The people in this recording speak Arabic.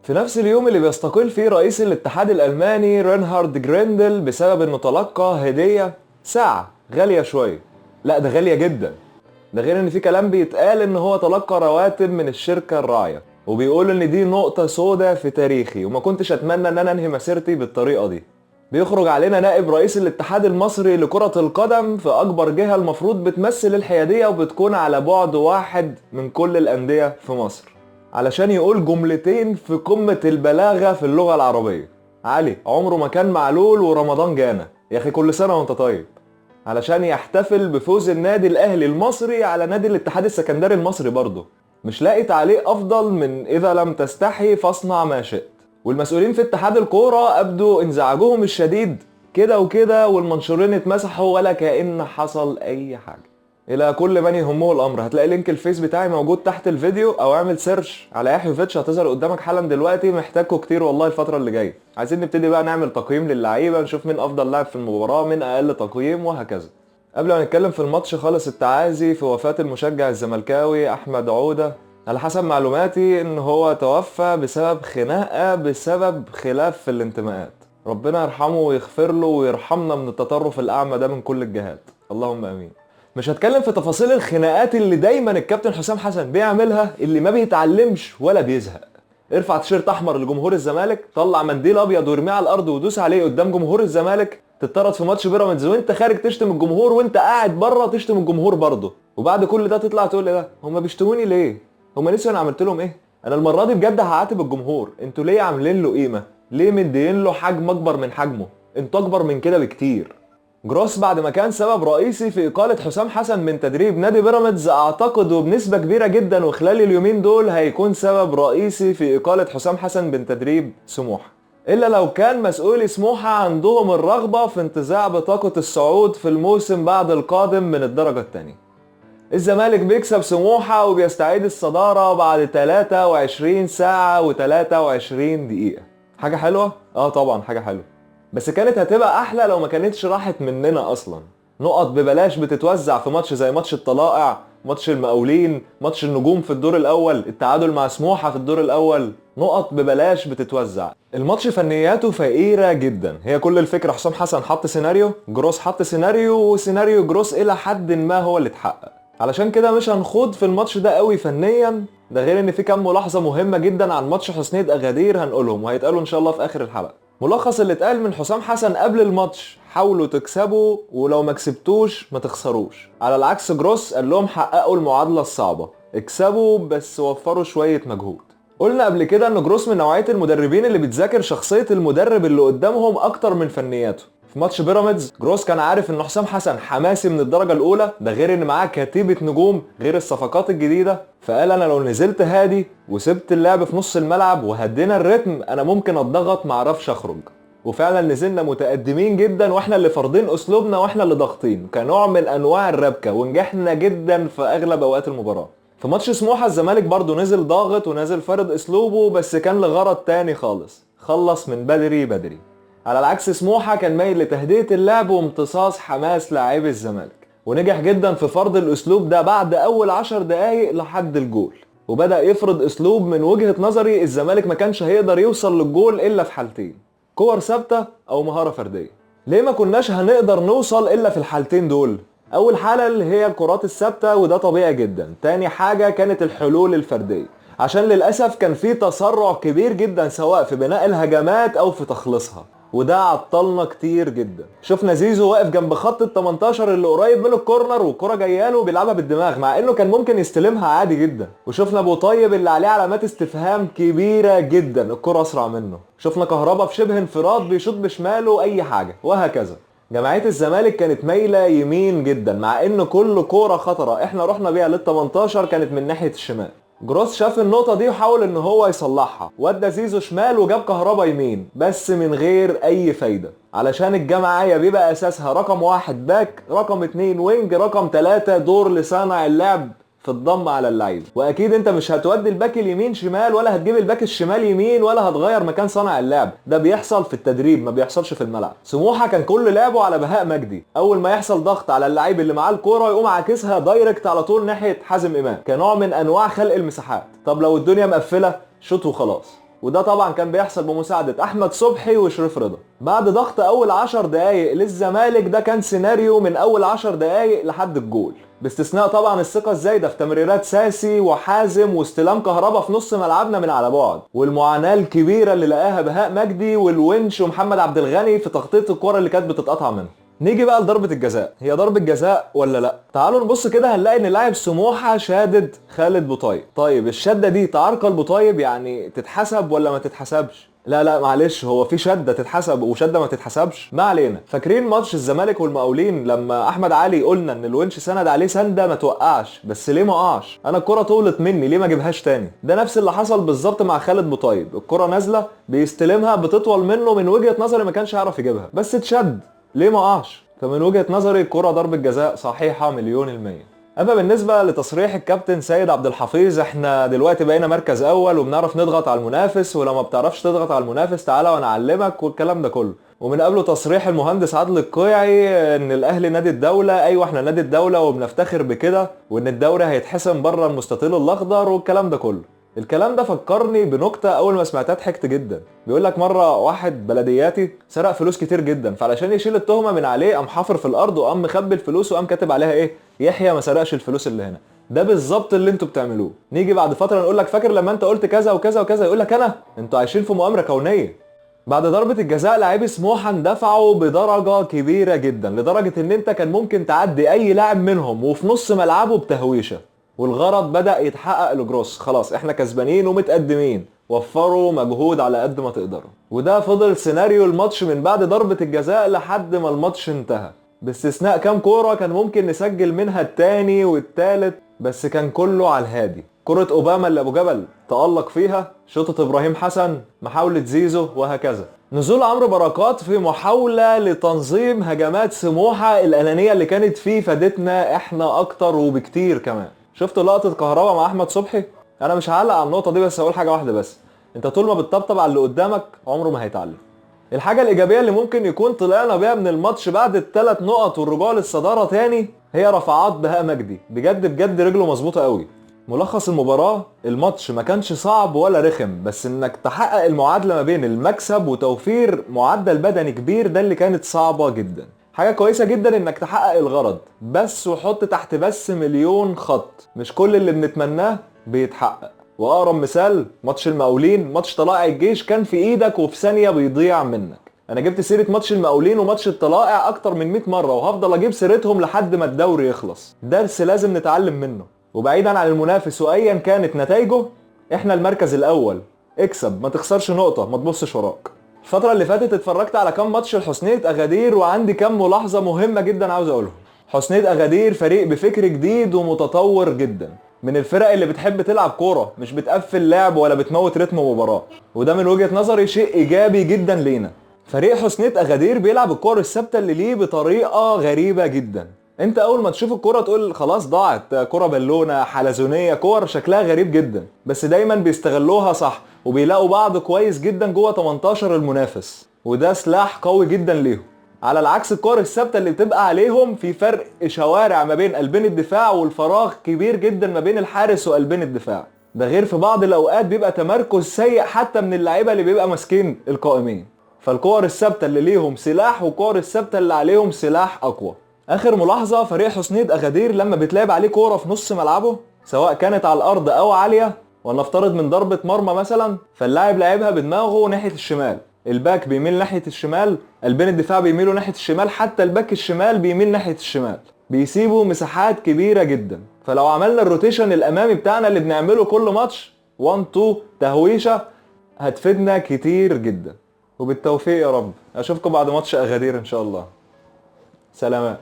في نفس اليوم اللي بيستقيل فيه رئيس الاتحاد الألماني رينهارد جريندل بسبب انه تلقى هدية ساعة غالية شوية. لا ده غالية جدا. ده غير ان في كلام بيتقال ان هو تلقى رواتب من الشركة الراعية، وبيقول ان دي نقطة سودة في تاريخي وما كنتش اتمنى ان انا انهي مسيرتي بالطريقة دي. بيخرج علينا نائب رئيس الاتحاد المصري لكرة القدم في اكبر جهة المفروض بتمثل الحيادية وبتكون على بعد واحد من كل الاندية في مصر، علشان يقول جملتين في قمة البلاغة في اللغة العربية. علي عمره ما كان معلول ورمضان جانا، يا اخي كل سنة وانت طيب. علشان يحتفل بفوز النادي الاهلي المصري على نادي الاتحاد السكندري المصري برضه. مش لاقي تعليق افضل من اذا لم تستحي فاصنع ما شئت. والمسؤولين في اتحاد الكورة ابدوا انزعاجهم الشديد كده وكده، والمنشورين اتمسحوا ولا كأن حصل اي حاجة. الى كل من يهمه الامر، هتلاقي لينك الفيس بتاعي موجود تحت الفيديو، او اعمل سيرش على يحيوفيتش هتظهر قدامك حالا دلوقتي. محتاجكوا كتير والله الفتره اللي جايه. عايزين نبتدي بقى نعمل تقييم للعيبه، نشوف مين افضل لاعب في المباراه، مين اقل تقييم، وهكذا. قبل ما نتكلم في الماتش خالص، التعازي في وفاه المشجع الزملكاوي احمد عوده. على حسب معلوماتي ان هو توفى بسبب خناقه بسبب خلاف في الانتماءات. ربنا يرحمه ويغفر له ويرحمنا من التطرف الاعمى ده من كل الجهات، اللهم امين. مش هتكلم في تفاصيل الخناقات اللي دايما الكابتن حسام حسن بيعملها، اللي ما بيتعلمش ولا بيزهق. ارفع تيشيرت احمر لجمهور الزمالك، طلع منديل ابيض وارميه على الارض ودوس عليه قدام جمهور الزمالك، تتطرد في ماتش بيراميدز وانت خارج تشتم الجمهور وانت قاعد بره تشتم الجمهور برضه، وبعد كل ده تطلع تقول لي ده هما بيشتموني ليه؟ هما نسيوا انا عملت لهم ايه؟ انا المره دي بجد هعاتب الجمهور. انتوا ليه عاملين له قيمه؟ ليه مدين له حجم اكبر من حجمه؟ انتوا اكبر من كده بكتير. جروس بعد ما كان سبب رئيسي في إقالة حسام حسن من تدريب نادي بيراميدز، أعتقد وبنسبة كبيرة جدا وخلال اليومين دول هيكون سبب رئيسي في إقالة حسام حسن من تدريب سموحة، إلا لو كان مسؤولي سموحة عندهم الرغبة في انتزاع بطاقة الصعود في الموسم بعد القادم من الدرجة الثانية. الزمالك بيكسب سموحة وبيستعيد الصدارة بعد 23 ساعة و23 دقيقة. حاجة حلوة؟ طبعا حاجة حلوة، بس كانت هتبقى احلى لو ما كانتش راحت مننا اصلا. نقط ببلاش بتتوزع في ماتش زي ماتش الطلائع، ماتش المقاولين، ماتش النجوم في الدور الاول، التعادل مع سموحة في الدور الاول، نقط ببلاش بتتوزع. الماتش فنياته فقيرة جدا. هي كل الفكرة حسام حسن حط سيناريو، جروس حط سيناريو، وسيناريو جروس الى حد ما هو اللي اتحقق. علشان كده مش هنخوض في الماتش ده قوي فنيا. ده غير ان في كام ملاحظة مهمة جدا عن ماتش حسنية اغادير هنقولهم وهيتقالوا ان شاء الله في اخر الحلقة. ملخص اللي اتقال من حسام حسن قبل الماتش: حاولوا تكسبوا، ولو ما كسبتوش ما تخسروش. على العكس جروس قال لهم حققوا المعادلة الصعبة، اكسبوا بس وفروا شوية مجهود. قلنا قبل كده ان جروس من نوعية المدربين اللي بتذاكر شخصية المدرب اللي قدامهم اكتر من فنياته. في ماتش بيراميدز جروس كان عارف ان حسام حسن حماسي من الدرجة الاولى، ده غير ان معاه كتيبة نجوم غير الصفقات الجديدة، فقال انا لو نزلت هادي وسبت اللعب في نص الملعب وهدينا الريتم انا ممكن اتضغط معرفش اخرج. وفعلا نزلنا متقدمين جدا واحنا اللي فرضين اسلوبنا واحنا اللي ضاغطين كنوع من انواع الربكة، ونجحنا جدا في اغلب اوقات المباراة. في ماتش سموحة الزمالك برضو نزل ضاغط ونزل فرض اسلوبه، بس كان لغرض تاني خالص، خلص من بدري بدري. على العكس سموحة كان مايل لتهدئة اللعب وامتصاص حماس لاعبي الزمالك، ونجح جدا في فرض الاسلوب ده بعد اول 10 دقايق لحد الجول، وبدأ يفرض اسلوب من وجهة نظري الزمالك ما كانش هيقدر يوصل للجول الا في حالتين: كور ثابتة او مهارة فردية. ليه ما كناش هنقدر نوصل الا في الحالتين دول؟ اول حالة اللي هي الكرات الثابتة، وده طبيعي جدا. تاني حاجة كانت الحلول الفردية، عشان للأسف كان في تسرع كبير جدا سواء في بناء الهجمات او في تخليصها، وده عطلنا كتير جدا. شفنا زيزو واقف جنب خط ال 18 اللي قريب من الكورنر والكرة جايه له بيلعبها بالدماغ مع انه كان ممكن يستلمها عادي جدا. وشفنا ابو طيب اللي عليه علامات استفهام كبيرة جدا الكرة اسرع منه. شفنا كهربا في شبه انفراد بيشوط بشماله اي حاجة، وهكذا. جماعية الزمالك كانت مايلة يمين جدا، مع ان كل كورة خطرة احنا رحنا بيها لل 18 كانت من ناحية الشمال. جروس شاف النقطة دي وحاول ان هو يصلحها، ودى زيزو شمال وجاب كهربا يمين، بس من غير اي فايدة. علشان الجماعية بيبقى اساسها رقم 1 باك، رقم 2 وينج، رقم 3 دور لصانع اللعب في الضم على اللعيبه. واكيد انت مش هتودي الباك اليمين شمال ولا هتجيب الباك الشمال يمين ولا هتغير مكان صانع اللعب، ده بيحصل في التدريب ما بيحصلش في الملعب. سموحه كان كل لعبه على بهاء مجدي، اول ما يحصل ضغط على اللعيب اللي معاه الكوره يقوم عاكسها دايركت على طول ناحيه حازم امام كنوع من انواع خلق المساحات. طب لو الدنيا مقفله شوط وخلاص. وده طبعا كان بيحصل بمساعدة احمد صبحي وشريف رضا. بعد ضغط اول 10 دقايق للزمالك، ده كان سيناريو من اول 10 دقايق لحد الجول، باستثناء طبعا الثقة الزايدة في تمريرات ساسي وحازم واستلام كهربا في نص ملعبنا من على بعد، والمعاناة الكبيرة اللي لقاها بهاء مجدي والونش ومحمد عبد الغني في تغطية الكرة اللي كانت بتتقطع منه. نيجي بقى لضربة الجزاء، هي ضربة جزاء ولا لا؟ تعالوا نبص كده هنلاقي ان لاعب سموحة شادد خالد بوطيب. طيب الشدة دي تعرقل بوطيب يعني تتحسب ولا ما تتحسبش؟ لا معلش، هو في شدة تتحسب وشدة ما تتحسبش؟ ما علينا. فاكرين ماتش الزمالك والمقاولين لما احمد علي قلنا ان الونش سند عليه سندة ما توقعش، بس ليه ما وقعش؟ انا الكرة طولت مني ليه ما اجيبهاش تاني؟ ده نفس اللي حصل بالظبط مع خالد بوطيب، الكرة نازلة بيستلمها بتطول منه، من وجهة نظري ما كانش هيعرف يجيبها بس اتشد، ليه ما وقعش؟ فمن وجهة نظري الكرة ضربة جزاء صحيحة مليون المية. اما بالنسبة لتصريح الكابتن سيد عبد الحفيظ، احنا دلوقتي بقينا مركز اول وبنعرف نضغط على المنافس، ولو ما بتعرفش تضغط على المنافس تعالى وانا اعلمك والكلام ده كله. ومن قبله تصريح المهندس عادل القيعي ان الاهلي نادي الدولة، ايوه احنا نادي الدولة وبنفتخر بكده، وان الدوري هيتحسم بره المستطيل الاخضر والكلام ده كله. الكلام ده فكرني بنكتة اول ما سمعتها ضحكت جدا. بيقول لك مرة واحد بلدياتي سرق فلوس كتير جدا، فعلشان يشيل التهمة من عليه قام حافر في الارض وقام مخبي الفلوس وقام كاتب عليها ايه؟ يحيى ما سرقش الفلوس اللي هنا. ده بالظبط اللي انتوا بتعملوه. نيجي بعد فترة نقول لك فاكر لما انت قلت كذا وكذا وكذا، يقول لك انا، انتوا عايشين في مؤامرة كونية. بعد ضربة الجزاء لاعبي سموحة اندفعوا بدرجة كبيرة جدا، لدرجة ان انت كان ممكن تعدي اي لاعب منهم وفي نص ملعبه بتهويشة، والغرض بدأ يتحقق لجروس. خلاص احنا كسبانين ومتقدمين، وفروا مجهود على قد ما تقدروا. وده فضل سيناريو الماتش من بعد ضربة الجزاء لحد ما الماتش انتهى، باستثناء كام كورة كان ممكن نسجل منها التاني والتالت، بس كان كله على الهادي. كرة اوباما اللي ابو جبل تألق فيها، شوطة ابراهيم حسن، محاولة زيزو، وهكذا. نزول عمرو بركات في محاولة لتنظيم هجمات سموحة، الأنانية اللي كانت فيه فادتنا احنا اكتر وبكتير كمان. شفت لقطة كهربا مع احمد صبحي؟ انا مش هعلق على النقطة دي، بس هقول حاجة واحدة بس، انت طول ما بتطبطب على اللي قدامك عمره ما هيتعلم. الحاجة الإيجابية اللي ممكن يكون طلعنا بيها من الماتش بعد ال3 نقط والرجوع للصدارة تاني هي رفعات بهاء مجدي، بجد رجله مظبوطة قوي. ملخص المباراة، الماتش ما كانش صعب ولا رخم، بس انك تحقق المعادلة ما بين المكسب وتوفير معدل بدني كبير ده اللي كانت صعبة جدا. حاجة كويسة جدا انك تحقق الغرض، بس وحط تحت بس مليون خط، مش كل اللي بنتمناه بيتحقق. واقرب مثال ماتش المقاولين، ماتش طلائع الجيش كان في ايدك وفي ثانية بيضيع منك. انا جبت سيرة ماتش المقاولين وماتش الطلائع اكتر من 100 مرة، وهفضل اجيب سيرتهم لحد ما الدوري يخلص. درس لازم نتعلم منه. وبعيدا عن المنافس وايا كانت نتائجه، احنا المركز الاول، اكسب ما تخسرش نقطة، ما تبصش وراك. الفترة اللي فاتت اتفرجت على كام ماتش لحسنية اغادير، وعندي كام ملاحظة مهمة جدا عاوز اقولهم. حسنية اغادير فريق بفكر جديد ومتطور جدا، من الفرق اللي بتحب تلعب كورة، مش بتقفل لعب ولا بتموت رتم مباراة، وده من وجهة نظري شيء ايجابي جدا لينا. فريق حسنية اغادير بيلعب الكور الثابتة اللي ليه بطريقة غريبة جدا. انت اول ما تشوف الكرة تقول خلاص ضاعت، كرة بالونة حلزونية، كور شكلها غريب جدا، بس دايما بيستغلوها صح وبيلاقوا بعض كويس جدا جوه 18 المنافس، وده سلاح قوي جدا ليهم. على العكس الكور الثابتة اللي بتبقى عليهم في فرق شوارع ما بين قلبين الدفاع، والفراغ كبير جدا ما بين الحارس وقلبين الدفاع. ده غير في بعض الاوقات بيبقى تمركز سيء حتى من اللعيبة اللي بيبقى ماسكين القائمين. فالكور الثابتة اللي ليهم سلاح، والكور الثابتة اللي عليهم سلاح اقوى. اخر ملاحظة، فريق حسنية اغادير لما بتلعب عليه كورة في نص ملعبه سواء كانت على الارض او عالية، ونفترض من ضربة مرمى مثلا، فاللاعب لعبها بدماغه ناحية الشمال، الباك بيميل ناحية الشمال، قلبين الدفاع بيميلوا ناحية الشمال، حتى الباك الشمال بيميل ناحية الشمال، بيسيبوا مساحات كبيرة جدا. فلو عملنا الروتيشن الامامي بتاعنا اللي بنعمله كل ماتش 1-2 تهويشة، هتفيدنا كتير جدا. وبالتوفيق يا رب. اشوفكم بعد ماتش اغادير ان شاء الله. سلامات.